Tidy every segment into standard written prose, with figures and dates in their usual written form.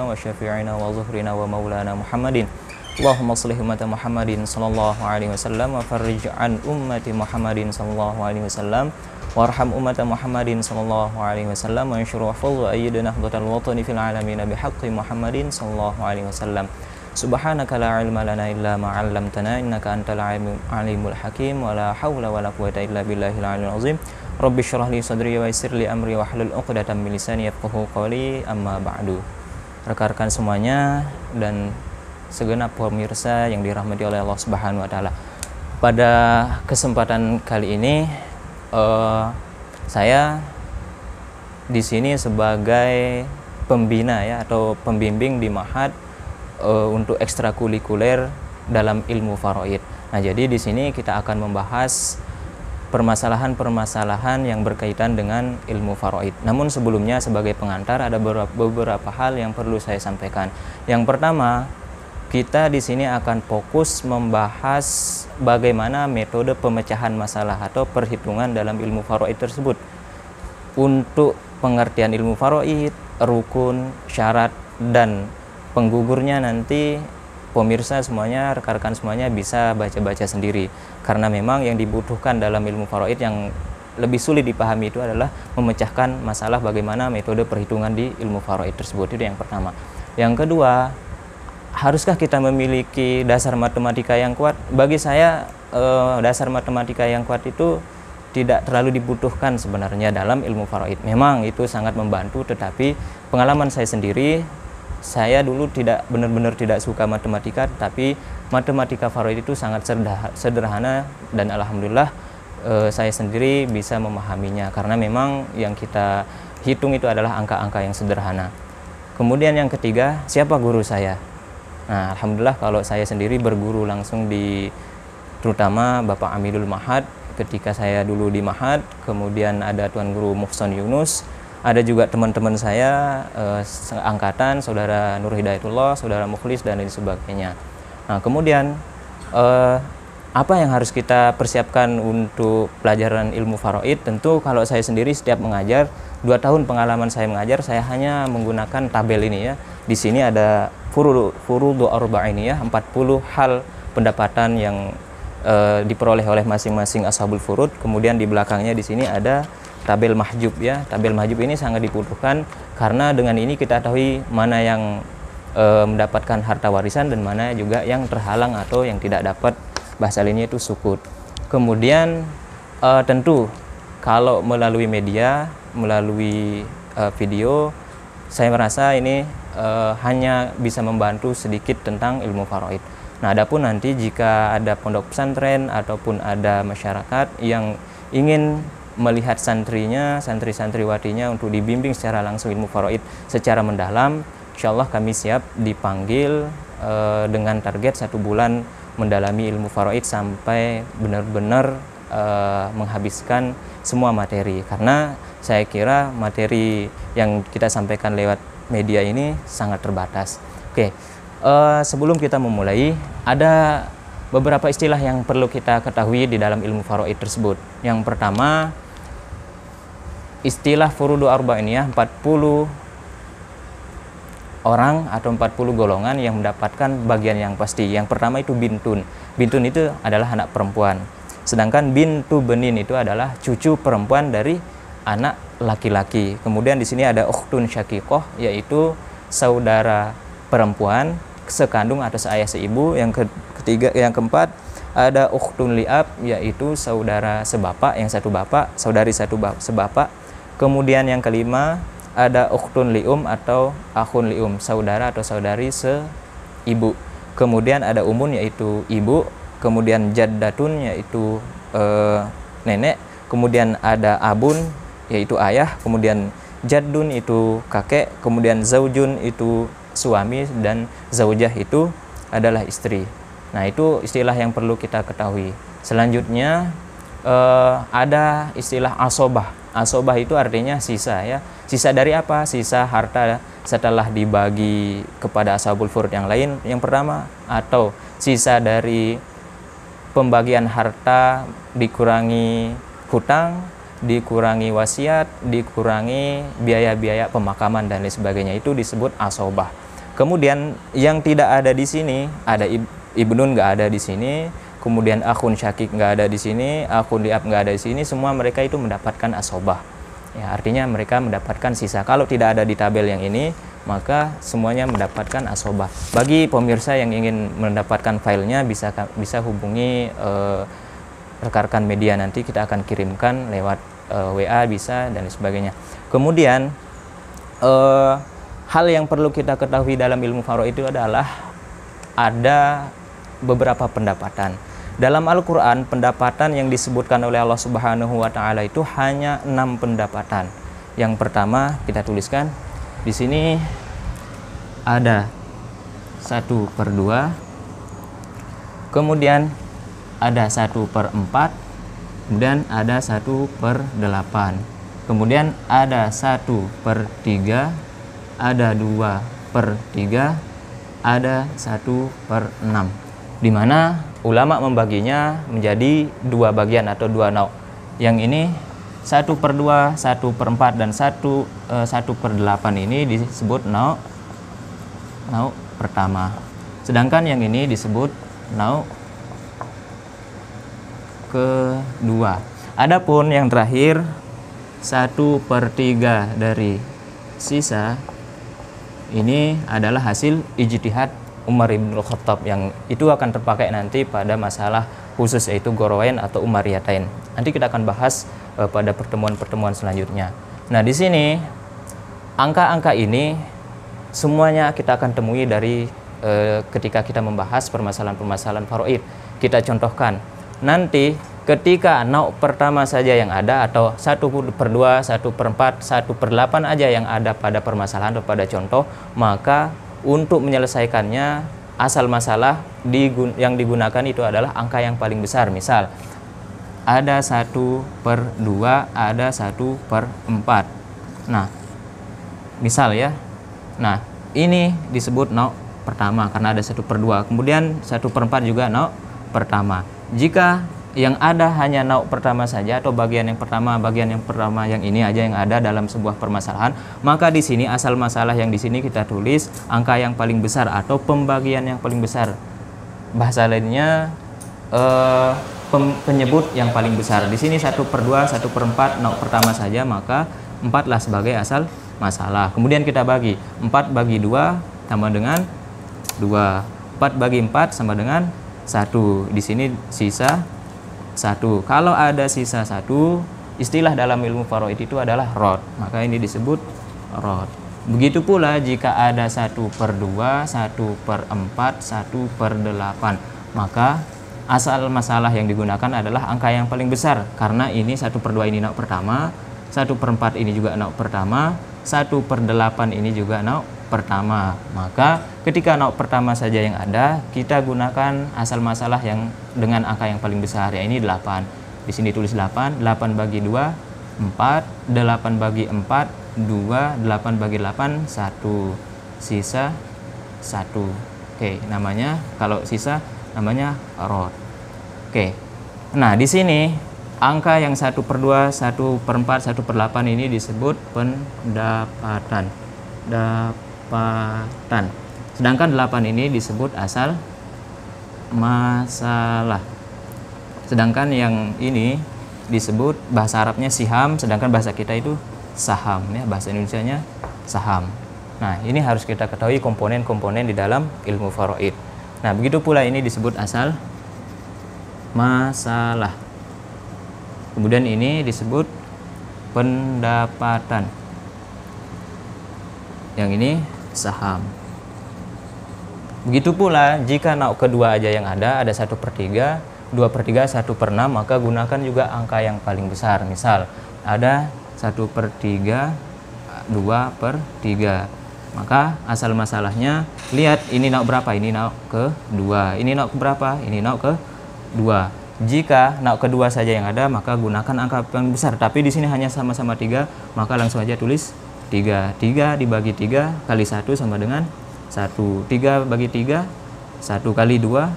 wa syafi'ina wa zuhrina wa maulana Muhammadin. Allahumma shalli ummata Muhammadin sallallahu alaihi wasallam wa farrij an ummati Muhammadin sallallahu alaihi wasallam warham ummata Muhammadin sallallahu alaihi wasallam wa anshur wahfaz wa ayyid nahdlatal watani fil alamin bihaqqi Muhammadin sallallahu alaihi wasallam. Subhanaka la ilma lana illa ma 'allamtana innaka antal alimul hakim wa la haula wa la quwwata illa billahil aliyyil azim. Rabbi shrah li sadri wa yassir li amri wahlul 'uqdatam min lisani yafqahu qawli, amma ba'du. Rekan-rekan semuanya dan segenap pemirsa yang dirahmati oleh Allah Subhanahu wa taala. Pada kesempatan kali ini saya di sini sebagai pembina ya atau pembimbing di Ma'had untuk ekstrakurikuler dalam ilmu faraid. Nah, jadi di sini kita akan membahas permasalahan-permasalahan yang berkaitan dengan ilmu faraid. Namun sebelumnya sebagai pengantar ada beberapa hal yang perlu saya sampaikan. Yang pertama, kita di sini akan fokus membahas bagaimana metode pemecahan masalah atau perhitungan dalam ilmu faraid tersebut. Untuk pengertian ilmu faraid, rukun, syarat, dan penggugurnya nanti pemirsa semuanya, rekan-rekan semuanya bisa baca-baca sendiri. Karena memang yang dibutuhkan dalam ilmu faraid yang lebih sulit dipahami itu adalah memecahkan masalah bagaimana metode perhitungan di ilmu faraid tersebut. Itu yang pertama. Yang kedua, haruskah kita memiliki dasar matematika yang kuat? Bagi saya dasar matematika yang kuat itu tidak terlalu dibutuhkan sebenarnya dalam ilmu faraid. Memang itu sangat membantu, tetapi pengalaman saya sendiri, saya dulu benar-benar tidak suka matematika, tapi matematika faraid itu sangat sederhana dan alhamdulillah saya sendiri bisa memahaminya karena memang yang kita hitung itu adalah angka-angka yang sederhana. Kemudian yang ketiga, siapa guru saya? Nah, alhamdulillah kalau saya sendiri berguru langsung terutama Bapak Amidul Ma'had ketika saya dulu di Ma'had, kemudian ada Tuan Guru Muhsan Yunus, ada juga teman-teman saya angkatan, Saudara Nur Hidayatullah, Saudara Mukhlis, dan lain sebagainya. Nah, kemudian apa yang harus kita persiapkan untuk pelajaran ilmu faraid? Tentu kalau saya sendiri setiap mengajar, 2 tahun pengalaman saya mengajar, saya hanya menggunakan tabel ini ya. Di sini ada furudu arba'in ya, 40 hal pendapatan yang diperoleh oleh masing-masing ashabul furud. Kemudian di belakangnya di sini ada tabel mahjub ya. Tabel mahjub ini sangat dibutuhkan karena dengan ini kita tahu mana yang mendapatkan harta warisan dan mana juga yang terhalang atau yang tidak dapat, bahasa lainnya itu sukut. Kemudian tentu kalau melalui media, melalui video, saya merasa ini hanya bisa membantu sedikit tentang ilmu faraid. Nah, adapun nanti jika ada pondok pesantren ataupun ada masyarakat yang ingin melihat santrinya, santri-santriwatinya untuk dibimbing secara langsung ilmu faraid secara mendalam, insya Allah kami siap dipanggil dengan target 1 bulan mendalami ilmu faraid sampai benar-benar menghabiskan semua materi. Karena saya kira materi yang kita sampaikan lewat media ini sangat terbatas. Oke, sebelum kita memulai, ada beberapa istilah yang perlu kita ketahui di dalam ilmu faraid tersebut. Yang pertama, istilah furudu arba'in ya, 40 orang atau 40 golongan yang mendapatkan bagian yang pasti. Yang pertama itu bintun. Bintun itu adalah anak perempuan. Sedangkan bintu benin itu adalah cucu perempuan dari anak laki-laki. Kemudian di sini ada ukhtun syaqiqah, yaitu saudara perempuan sekandung atau seayah seibu. Yang ketiga, yang keempat ada ukhtun li'ab, yaitu saudara sebapak, yang satu bapak, saudari sebapak. Kemudian yang kelima ada ukhtun li'um atau akhun li'um, saudara atau saudari seibu. Kemudian ada umun, yaitu ibu. Kemudian jaddatun, yaitu nenek. Kemudian ada abun, yaitu ayah. Kemudian jaddun itu kakek. Kemudian zaujun itu suami, dan zaujah itu adalah istri. Nah, itu istilah yang perlu kita ketahui. Selanjutnya ada istilah asobah. Asobah itu artinya sisa ya. Sisa dari apa? Sisa harta setelah dibagi kepada ashabul furud yang lain, yang pertama, atau sisa dari pembagian harta dikurangi hutang, dikurangi wasiat, dikurangi biaya-biaya pemakaman dan lain sebagainya, itu disebut asobah. Kemudian yang tidak ada di sini, ada ibnun nggak ada di sini, kemudian akhun syakik nggak ada di sini, akhun liab nggak ada di sini, semua mereka itu mendapatkan asobah. Ya, artinya mereka mendapatkan sisa. Kalau tidak ada di tabel yang ini, maka semuanya mendapatkan asobah. Bagi pemirsa yang ingin mendapatkan filenya, bisa hubungi rekan-rekan media, nanti kita akan kirimkan lewat WA bisa dan sebagainya. Kemudian hal yang perlu kita ketahui dalam ilmu faraid itu adalah ada beberapa pendapatan. Dalam Al-Quran, pendapatan yang disebutkan oleh Allah Subhanahu wa Ta'ala itu hanya 6 pendapatan. Yang pertama kita tuliskan di sini ada 1/2, kemudian ada 1/4, kemudian ada 1/8, kemudian ada 1/3, ada 2/3, ada 1/6, di mana ulama membaginya menjadi 2 bagian atau 2 nauk. Yang ini 1/2, 1/4 dan 1/8 ini disebut nauk pertama. Sedangkan yang ini disebut nauk kedua. Adapun yang terakhir 1/3 dari sisa ini adalah hasil ijtihad Umar ibn Khattab, yang itu akan terpakai nanti pada masalah khusus yaitu Gorowain atau Umariyatain. Nanti kita akan bahas pada pertemuan-pertemuan selanjutnya. Nah, di sini angka-angka ini semuanya kita akan temui dari ketika kita membahas permasalahan-permasalahan faraid. Kita contohkan nanti ketika nauk pertama saja yang ada, atau 1/2, 1/4, 1/8 aja yang ada pada permasalahan atau pada contoh, maka untuk menyelesaikannya asal masalah yang digunakan itu adalah angka yang paling besar. Misal ada 1/2, ada 1/4. Nah, misal ya. Nah, ini disebut nauk pertama karena ada 1/2. Kemudian 1/4 juga nauk pertama. Jika yang ada hanya nauk pertama saja atau bagian yang pertama yang ini aja yang ada dalam sebuah permasalahan, maka di sini asal masalah yang di sini kita tulis angka yang paling besar atau pembagian yang paling besar. Bahasa lainnya penyebut yang paling besar. Di sini 1/2, 1/4 nauk pertama saja, maka 4 lah sebagai asal masalah. Kemudian kita bagi 4 bagi 2 sama dengan 2, 4 bagi 4 sama dengan 1. Di sini sisa 1. Kalau ada sisa 1, istilah dalam ilmu faraid itu adalah rod, maka ini disebut rod. Begitu pula jika ada 1/2, 1/4, 1/8, maka asal masalah yang digunakan adalah angka yang paling besar, karena ini 1/2 ini nauk pertama, 1/4 ini juga nauk pertama, 1/8 ini juga nauk pertama. Maka ketika nauk pertama saja yang ada, kita gunakan asal masalah yang dengan angka yang paling besar, ya ini 8. Di sini tulis 8, 8 bagi 2 4, 8 bagi 4 2, 8 bagi 8 1, sisa 1. Oke, namanya kalau sisa namanya rod. Oke. Nah, di sini angka yang 1/2, 1/4, 1/8 ini disebut pendapatan. Sedangkan 8 ini disebut asal masalah. Sedangkan yang ini disebut bahasa Arabnya siham, sedangkan bahasa kita itu saham, ya, bahasa Indonesianya saham. Nah, ini harus kita ketahui komponen-komponen di dalam ilmu faraid. Nah, begitu pula ini disebut asal masalah. Kemudian ini disebut pendapatan. Yang ini saham. Begitu pula jika nauk kedua aja yang ada 1/3, 2/3, 1/6, maka gunakan juga angka yang paling besar. Misal ada 1/3, 2/3, maka asal masalahnya lihat ini nauk berapa, ini nauk kedua, ini nauk berapa, ini nauk kedua. Jika nauk kedua saja yang ada, maka gunakan angka yang besar. Tapi di sini hanya sama-sama 3, maka langsung aja tulis 3. 3 dibagi 3 kali 1 sama dengan 1. 3 bagi 3, 1 kali 2,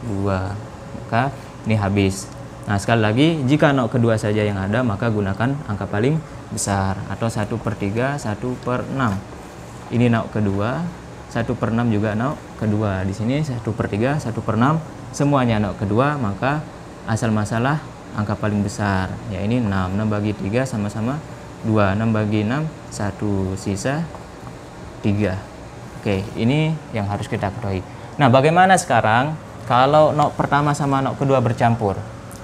2. Maka ini habis. Nah, sekali lagi, jika nauk kedua saja yang ada, maka gunakan angka paling besar atau 1/3, 1/6. Ini nauk kedua, 1/6 juga 0/2. Di sini 1/3, 1/6 semuanya 0/2, maka asal masalah angka paling besar, ya ini 6. 6 bagi 3 sama-sama 2. 6 bagi 6 1, sisa 3. Oke, ini yang harus kita ketahui. Nah, bagaimana sekarang kalau 0 pertama sama 0 kedua bercampur?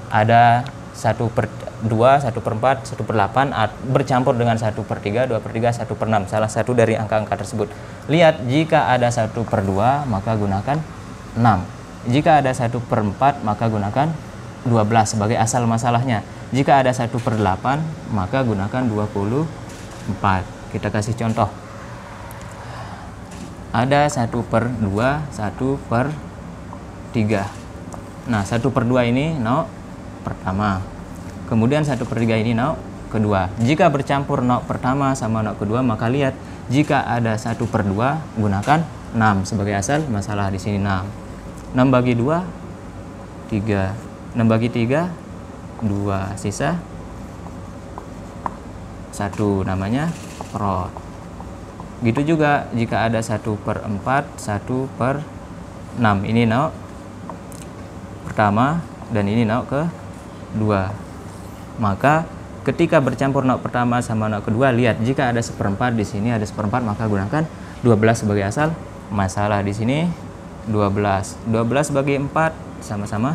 Ada 1/2, 1/4, 1/8 bercampur dengan 1/3, 2/3, 1/6, salah satu dari angka-angka tersebut. Lihat, jika ada 1/2 maka gunakan 6. Jika ada 1/4 maka gunakan 12 sebagai asal masalahnya. Jika ada 1/8 maka gunakan 24. Kita kasih contoh. Ada 1/2, 1/3. Nah, 1/2 ini 0 pertama. Kemudian 1/3 ini 0 kedua. Jika bercampur 0 pertama sama 0 kedua, maka lihat, jika ada 1/2 gunakan 6 sebagai asal masalah. Di sini 6. 6 bagi 2 3. 6 bagi 3 2, sisa 1, namanya rod. Gitu juga jika ada 1/4, 1/6. Ini 0 pertama dan ini 0 kedua. Maka ketika bercampur 0 pertama sama 0 kedua, lihat, jika ada 1/4 di sini ada 1/4 maka gunakan 12 sebagai asal masalah. Di sini 12. 12 bagi 4 sama-sama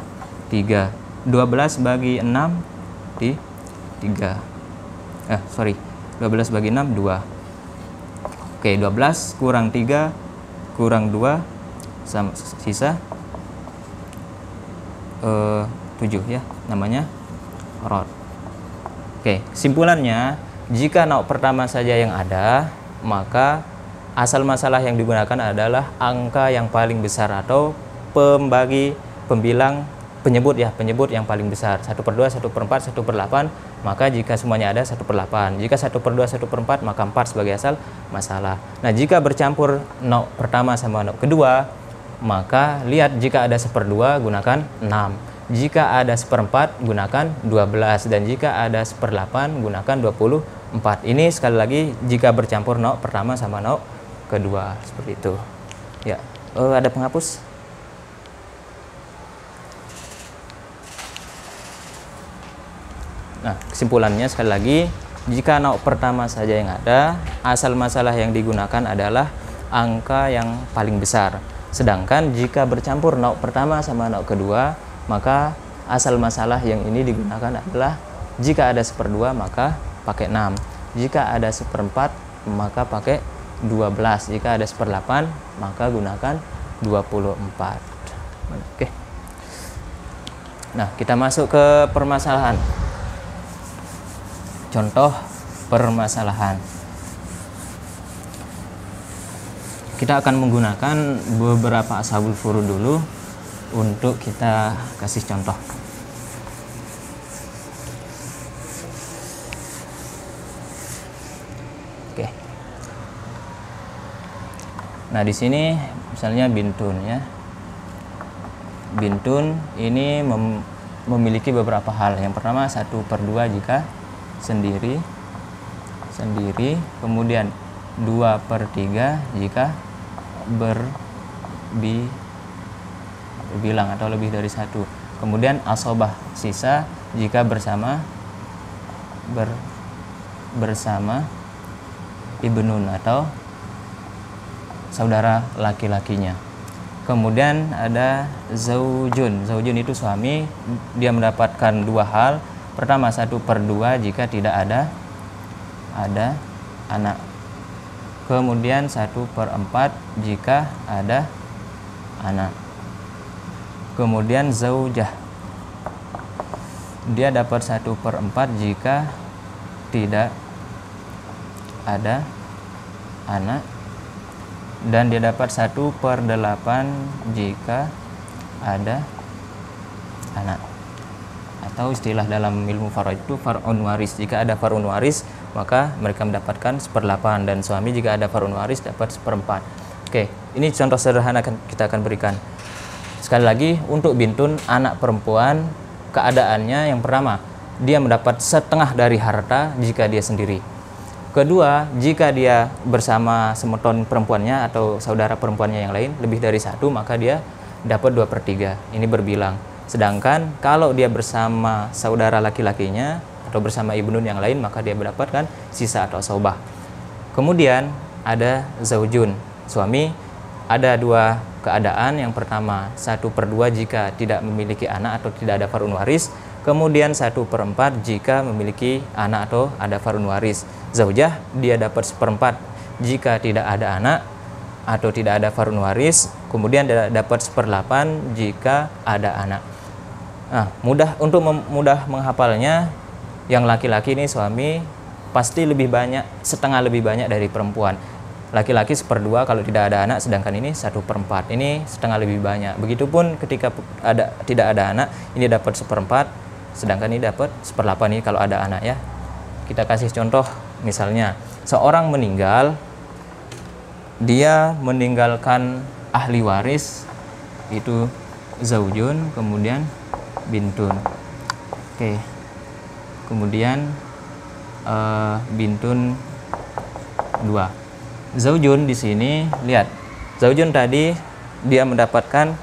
3. 12 bagi 6 di 3. 12 bagi 6 2. Oke, 12 kurang 3 kurang 2 sama sisa 7 ya, namanya rod. Oke, kesimpulannya, jika 0 pertama saja yang ada, maka asal masalah yang digunakan adalah angka yang paling besar atau penyebut yang paling besar. 1/2, 1/4, 1/8, maka jika semuanya ada 1/8. Jika 1/2, 1/4 maka 4 sebagai asal masalah. Nah, jika bercampur 0 pertama sama 0 kedua, maka lihat, jika ada 1/2 gunakan 6. Jika ada 1/4 gunakan 12, dan jika ada 1/8 gunakan 24. Ini sekali lagi jika bercampur 0 pertama sama 0 kedua, seperti itu. Ya, ada penghapus? Nah, kesimpulannya sekali lagi, jika 0 pertama saja yang ada, asal masalah yang digunakan adalah angka yang paling besar. Sedangkan jika bercampur 0 pertama sama 0 kedua, maka asal masalah yang ini digunakan adalah jika ada 1/2 maka pakai 6. Jika ada 1/4 maka pakai 12. Jika ada 1/8 maka gunakan 24. Oke. Nah, kita masuk ke permasalahan. Contoh permasalahan. Kita akan menggunakan beberapa ashabul furud dulu untuk kita kasih contoh. Oke. Nah, di sini misalnya bintun ya. Bintun ini memiliki beberapa hal. Yang pertama 1/2 jika sendiri, kemudian 2/3 jika berbilang atau lebih dari 1. Kemudian asobah, sisa jika bersama ibnun atau saudara laki-lakinya. Kemudian ada zaujun. Zaujun itu suami, dia mendapatkan dua hal. Pertama 1/2 jika tidak ada anak. Kemudian 1/4 jika ada anak. Kemudian zaujah, dia dapat 1/4 jika tidak ada anak, dan dia dapat 1/8 jika ada anak. Atau istilah dalam ilmu faraid itu far'un waris. Jika ada far'un waris maka mereka mendapatkan 1/8, dan suami jika ada far'un waris dapat 1/4. Oke, ini contoh sederhana kita akan berikan. Sekali lagi, untuk bintun, anak perempuan, keadaannya yang pertama, dia mendapat setengah dari harta jika dia sendiri. Kedua, jika dia bersama semeton perempuannya atau saudara perempuannya yang lain lebih dari satu, maka dia dapat 2/3. Ini berbilang. Sedangkan kalau dia bersama saudara laki-lakinya atau bersama ibnun yang lain, maka dia mendapatkan sisa atau asobah. Kemudian ada zaujun, suami. Ada dua keadaan. Yang pertama, 1/2 jika tidak memiliki anak atau tidak ada far'un waris. Kemudian 1/4 jika memiliki anak atau ada far'un waris. Zaujah dia dapat 1/4 jika tidak ada anak atau tidak ada far'un waris. Kemudian dia dapat 1/8 jika ada anak. Nah, mudah menghafalnya, yang laki-laki ini suami pasti lebih banyak, setengah lebih banyak dari perempuan. Laki-laki 1/2 kalau tidak ada anak, sedangkan ini 1/4. Ini setengah lebih banyak. Begitupun ketika tidak ada anak, ini dapat 1/4, sedangkan ini dapat 1/8 ini kalau ada anak ya. Kita kasih contoh, misalnya seorang meninggal, dia meninggalkan ahli waris itu zaujun, kemudian bintun. Oke. Kemudian bintun 2. Zaujun di sini, lihat. Zaujun tadi dia mendapatkan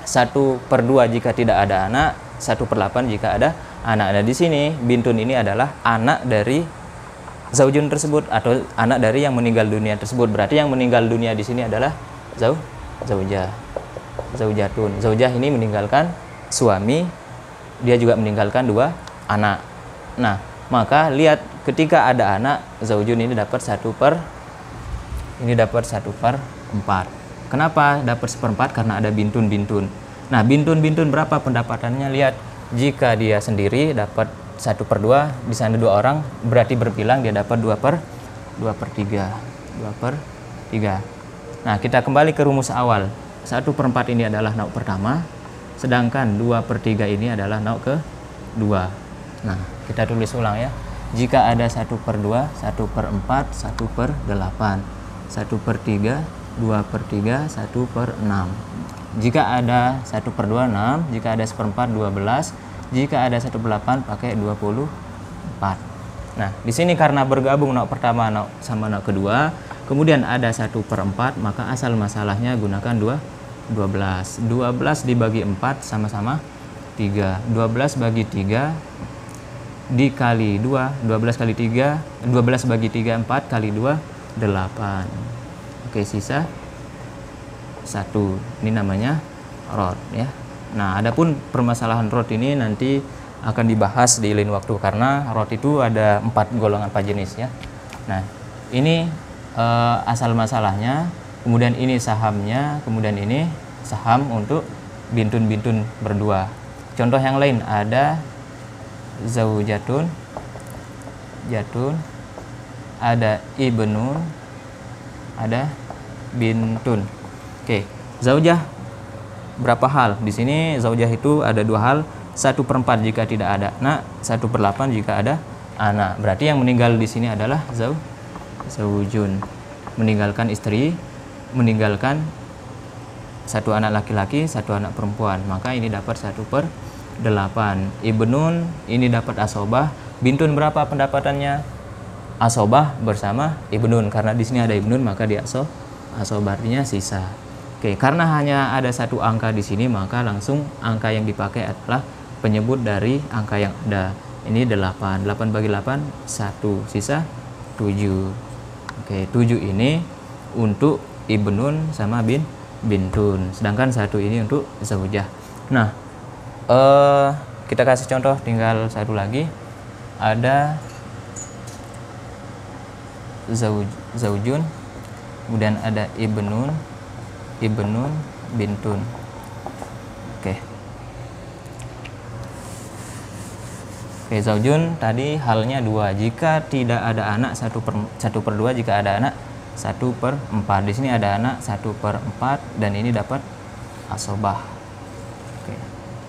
1/2 jika tidak ada anak, 1/8 jika ada anak. Nah, di sini bintun ini adalah anak dari zaujun tersebut atau anak dari yang meninggal dunia tersebut. Berarti yang meninggal dunia di sini adalah zaujah. Zaujatun. Zaujah ini meninggalkan suami, dia juga meninggalkan 2 anak. Nah, maka lihat ketika ada anak, zaujun ini dapat 1/4. Kenapa dapat 1/4? Karena ada bintun. Nah, bintun berapa pendapatannya? Lihat, jika dia sendiri dapat 1/2, di sana 2 orang, berarti berbilang dia dapat 2/3. Nah, kita kembali ke rumus awal. 1/4 ini adalah nauk pertama, sedangkan 2/3 ini adalah nauk kedua. Nah, kita tulis ulang ya. Jika ada 1/2, 1/4, 1/8, 1/3, 2/3, 1/6. Jika ada 1/2, 6. Jika ada 1/4, 12. Jika ada 1/8, pakai 24. Nah, di sini karena bergabung nauk pertama sama nauk kedua, kemudian ada 1/4, maka asal masalahnya gunakan 12. 12 dibagi 4 sama-sama 3. 12 bagi 3 dikali 2, 12 kali 3, 12 bagi 3, 4 kali 2, 8. Oke, sisa 1. Ini namanya rod ya. Nah, adapun permasalahan rod ini nanti akan dibahas di lain waktu, karena rod itu ada 4 golongan 4 jenis ya. Nah, ini asal masalahnya, kemudian ini sahamnya, kemudian ini saham untuk bintun berdua. Contoh yang lain ada zaujatun, ada ibnun, ada bintun. Oke, zaujah berapa hal? Di sini zaujah itu ada 2 hal. 1/4 jika tidak ada anak, 1/8 jika ada anak. Berarti yang meninggal di sini adalah zaujun, meninggalkan istri, meninggalkan 1 anak laki-laki, 1 anak perempuan. Maka ini dapat 1/8. Ibnun ini dapat asobah. Bintun berapa pendapatannya? Asobah bersama ibnun. Karena di sini ada ibnun, maka dia asobah, artinya sisa. Oke, karena hanya ada 1 angka di sini, maka langsung angka yang dipakai adalah penyebut dari angka yang ada. Ini 8. 8 bagi 8, 1. Sisa 7. Oke, 7 ini untuk ibnun sama bintun. Sedangkan 1 ini untuk zaujah. Nah, kita kasih contoh, tinggal 1 lagi. Ada zaujun, kemudian ada ibnun, bintun. Oke, zaujun tadi halnya 2. Jika tidak ada anak 1/2, jika ada anak 1/4. Di sini ada anak 1/4 dan ini dapat asobah. Oke.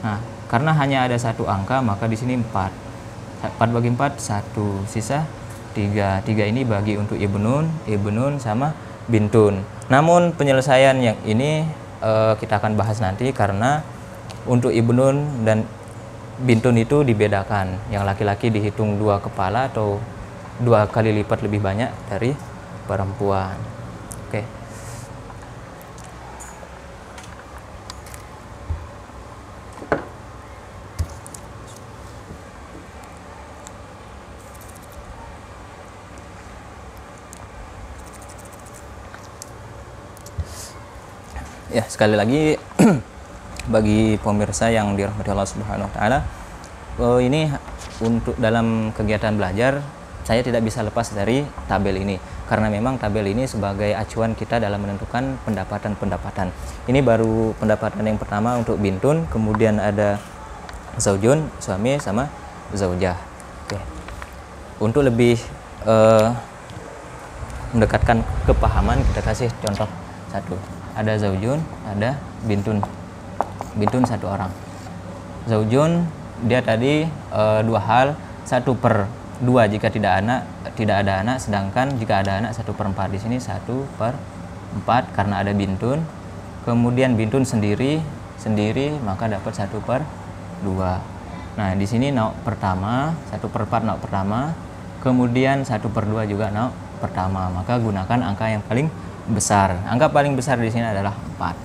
Nah, karena hanya ada 1 angka, maka di sini 4. 4 bagi 4, 1. Sisa 3. 3 ini bagi untuk ibnun sama bintun. Namun penyelesaian yang ini kita akan bahas nanti, karena untuk ibnun dan bintun itu dibedakan. Yang laki-laki dihitung 2 kepala atau 2 kali lipat lebih banyak dari perempuan. Oke. Ya, sekali lagi bagi pemirsa yang dirahmati Allah Subhanahu wa taala, ini untuk dalam kegiatan belajar saya tidak bisa lepas dari tabel ini, karena memang tabel ini sebagai acuan kita dalam menentukan pendapatan. Ini baru pendapatan yang pertama untuk bintun, kemudian ada zaujun, suami, sama zaujah. Oke. Untuk lebih mendekatkan kepahaman, kita kasih contoh satu. Ada zaujun, ada bintun. Bintun 1 orang. Zaujun dia tadi 2 hal, 1/2 jika tidak ada anak, sedangkan jika ada anak 1/4. Di sini 1/4 karena ada bintun. Kemudian bintun sendiri maka dapat 1/2. Nah, di sini nauk pertama, 1/4 nauk pertama, kemudian 1/2 juga nauk pertama. Maka gunakan angka yang paling besar. Angka paling besar di sini adalah 4.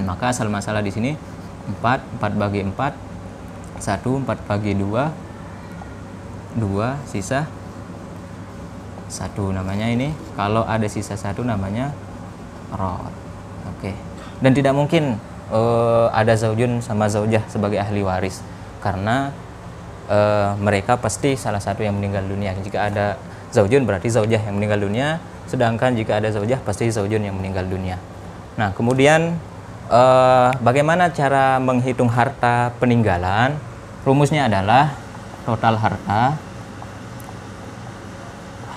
Maka asal masalah di sini 4 bagi 4, 1, 4 bagi 2, 2, sisa 1 namanya ini. Kalau ada sisa 1 namanya rod. Oke. Dan tidak mungkin ada zaujun sama zaujah sebagai ahli waris, karena mereka pasti salah satu yang meninggal dunia. Jika ada zaujun berarti zaujah yang meninggal dunia, sedangkan jika ada zaujah pasti zaujun yang meninggal dunia. Nah, kemudian bagaimana cara menghitung harta peninggalan? Rumusnya adalah total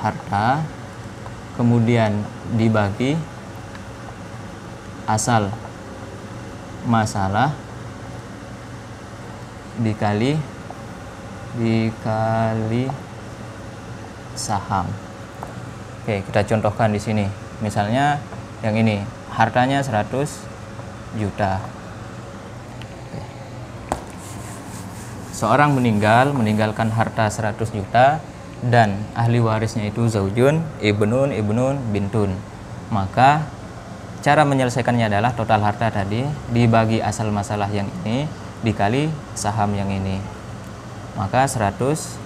harta, kemudian dibagi asal masalah dikali saham. Oke, kita contohkan di sini. Misalnya yang ini, hartanya 100 juta. Seorang meninggalkan harta 100 juta dan ahli warisnya itu zaujun, ibnun, bintun. Maka cara menyelesaikannya adalah total harta tadi dibagi asal masalah yang ini dikali saham yang ini. Maka 100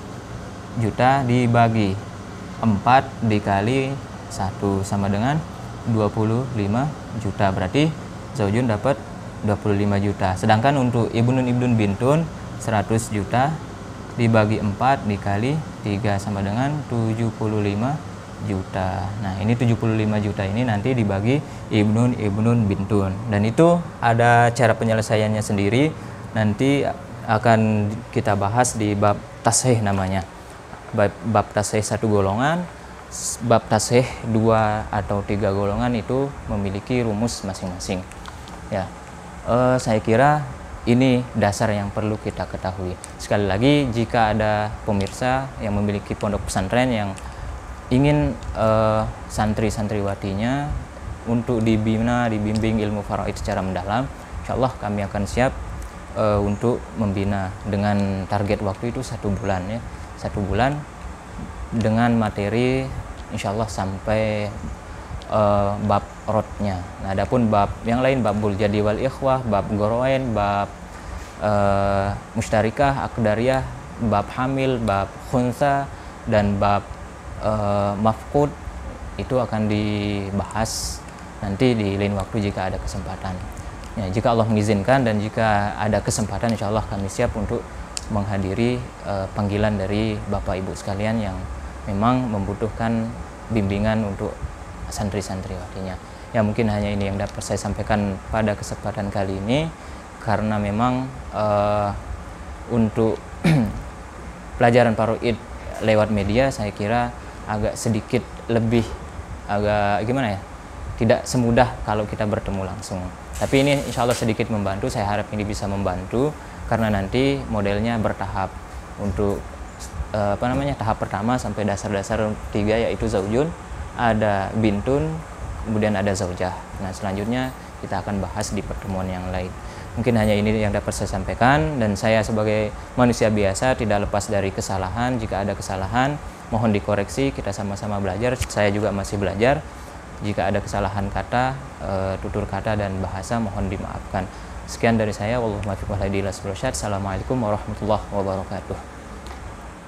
juta dibagi 4 dikali 1 sama dengan 25 juta. Berarti zaujun dapat 25 juta. Sedangkan untuk ibnun bintun 100 juta dibagi 4 dikali 3 sama dengan 75 juta. Nah, ini 75 juta ini nanti dibagi ibnun bintun. Dan itu ada cara penyelesaiannya sendiri. Nanti akan kita bahas di bab tasheeh namanya. Bab tasheeh 1 golongan, bab tasheeh 2 atau 3 golongan itu memiliki rumus masing-masing. Ya, saya kira ini dasar yang perlu kita ketahui. Sekali lagi, jika ada pemirsa yang memiliki pondok pesantren yang ingin santri-santriwatinya untuk dibimbing ilmu faraid secara mendalam, insya Allah kami akan siap untuk membina dengan target waktu itu 1 bulan ya. 1 bulan dengan materi insya Allah sampai bab rodnya. Nah, adapun bab yang lain, babul jadi wal ikhwah, bab goroen, bab mustarikah, akdariyah, bab hamil, bab khunsa, dan bab mafqud itu akan dibahas nanti di lain waktu jika ada kesempatan. Ya, jika Allah mengizinkan dan jika ada kesempatan, insya Allah kami siap untuk menghadiri panggilan dari Bapak Ibu sekalian yang memang membutuhkan bimbingan untuk santri-santriwatinya. Ya, mungkin hanya ini yang dapat saya sampaikan pada kesempatan kali ini, karena memang untuk pelajaran faraid lewat media saya kira agak sedikit lebih gimana ya, tidak semudah kalau kita bertemu langsung. Tapi ini insya Allah sedikit membantu. Saya harap ini bisa membantu karena nanti modelnya bertahap. Untuk tahap pertama sampai dasar-dasar 3 yaitu zaujun, ada bintun, kemudian ada zaujah. Nah, selanjutnya kita akan bahas di pertemuan yang lain. Mungkin hanya ini yang dapat saya sampaikan, dan saya sebagai manusia biasa tidak lepas dari kesalahan. Jika ada kesalahan, mohon dikoreksi, kita sama-sama belajar, saya juga masih belajar. Jika ada kesalahan kata, tutur kata dan bahasa mohon dimaafkan. Sekian dari saya, wallahu muwaffiq wal hadi ila siratal mustaqiim. Assalamualaikum warahmatullahi wabarakatuh.